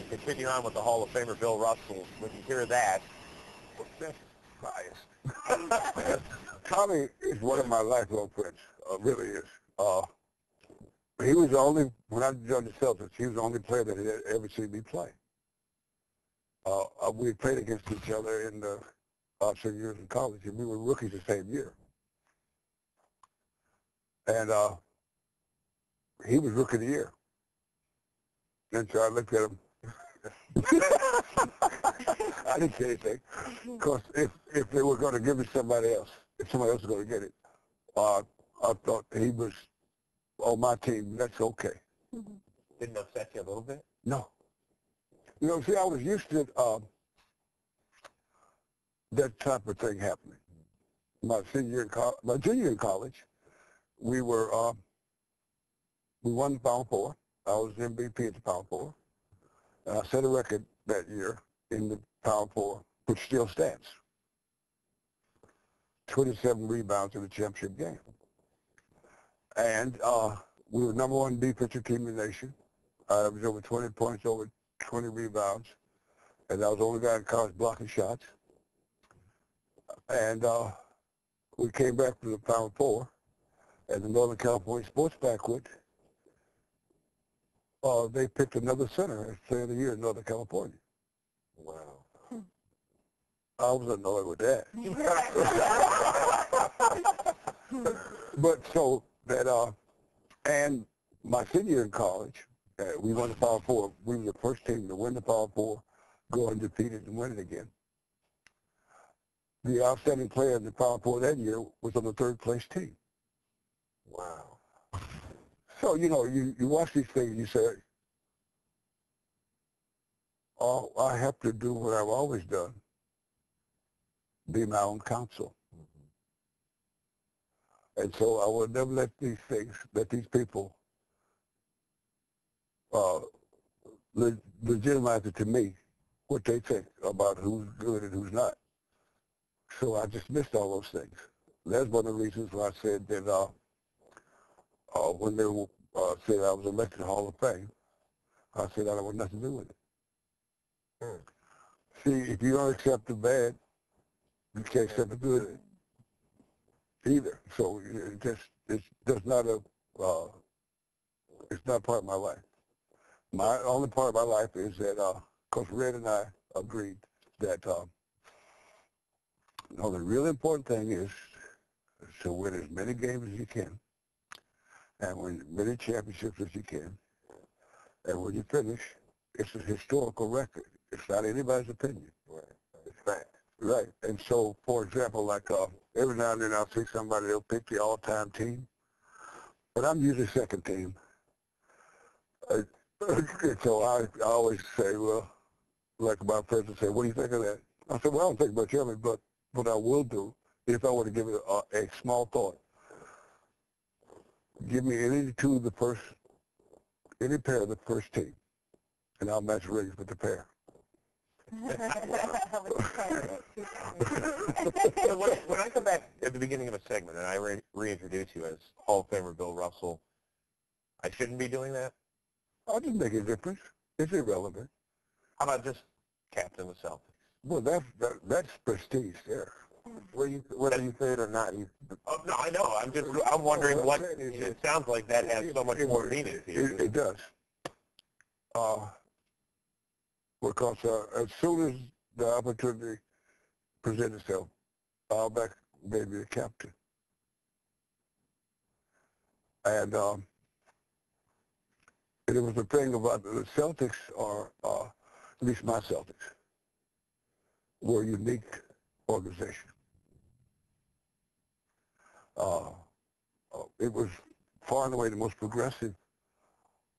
continue on with the Hall of Famer Bill Russell. When you hear that, That's biased. Tommy is one of my lifelong friends. Really is. He was the only, when I joined the Celtics, he was the only player that had ever seen me play. We played against each other in the senior years in college, and we were rookies the same year. And he was rookie of the year. And so I looked at him. I didn't say anything, because if they were going to give it to somebody else, if somebody else was going to get it, I thought he was on my team. That's okay. didn't upset you a little bit? No. You know, see, I was used to that type of thing happening. My junior in college, we won the Power Four. I was MVP at the Power Four. And I set a record that year in the Power Four, which still stands. 27 rebounds in the championship game. And we were number one defensive team in the nation. I was over 20 points, over 20 rebounds. And I was the only guy in college blocking shots. And we came back from the Power Four, and the Northern California Sports Banquet, they picked another center as Player of the Year in Northern California. Wow. I was annoyed with that. But so that, and my senior year in college, we won the Power Four. We were the first team to win the Power Four, go undefeated and win it again. The outstanding player in the Power Four that year was on the third place team. Wow. So, you know, you watch these things and you say, oh, I have to do what I've always done, be my own counsel. And so I will never let these people legitimize it to me, what they think about who's good and who's not. So I just missed all those things. That's one of the reasons why I said that when they said I was elected Hall of Fame, I said I don't want nothing to do with it. See, if you don't accept the bad, you can't accept the good either. So it's just not it's not part of my life. My only part of my life is that Coach Red and I agreed that no, the really important thing is to win as many games as you can and win as many championships as you can. And when you finish, it's a historical record. It's not anybody's opinion. Right. It's fact. Right. And so, for example, like every now and then I'll see somebody, they'll pick the all-time team, but I'm usually second team. So I always say, well, like my friends will say, what do you think of that? I said, well, I don't think much of it, but what I will do, if I were to give it a small thought, give me any pair of the first team, and I'll match rings with the pair. So when I come back at the beginning of a segment and I reintroduce you as Hall of Famer Bill Russell, I shouldn't be doing that? I didn't make a difference. It's irrelevant. How about just captain of the Celtics? Well, that's prestige there. Whether you say it or not. Oh, no, I know. I'm wondering what, it sounds like that has so much more meaning to you. It does. Because as soon as the opportunity presents itself, I'll back maybe a captain. And it was the thing about the Celtics, or at least my Celtics, were a unique organization. It was far and away the most progressive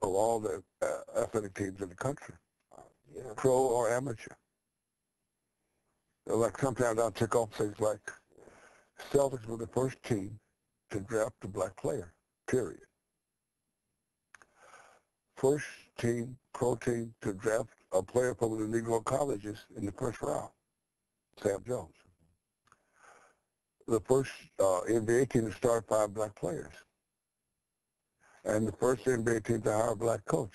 of all the athletic teams in the country, pro or amateur. Like sometimes I'll tick off things like Celtics were the first team to draft a black player, period. First team, pro team, to draft a player from the Negro colleges in the first round, Sam Jones. The first NBA team to start 5 black players. And the first NBA team to hire a black coach.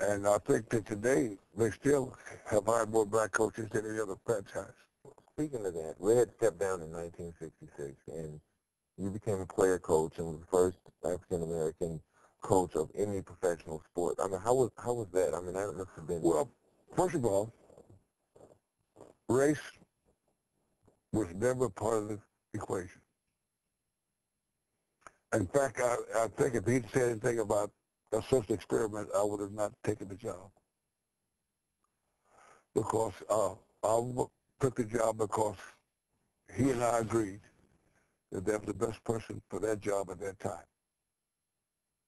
And I think that today they still have hired more black coaches than any other franchise. Speaking of that, Red stepped down in 1966, and you became a player coach and was the first African American coach of any professional sport. I mean, how was that? I mean, that must have been. Well, first of all, race was never part of the equation. In fact, I think if he'd said anything about a social experiment, I would have not taken the job. Because I took the job because he and I agreed that that was the best person for that job at that time.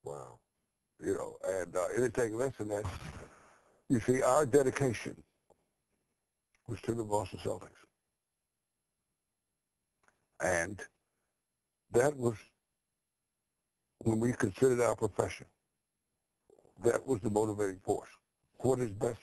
Wow. You know, and anything less than that, you see, our dedication was to the Boston Celtics. And that was, when we considered our profession, that was the motivating force. What is best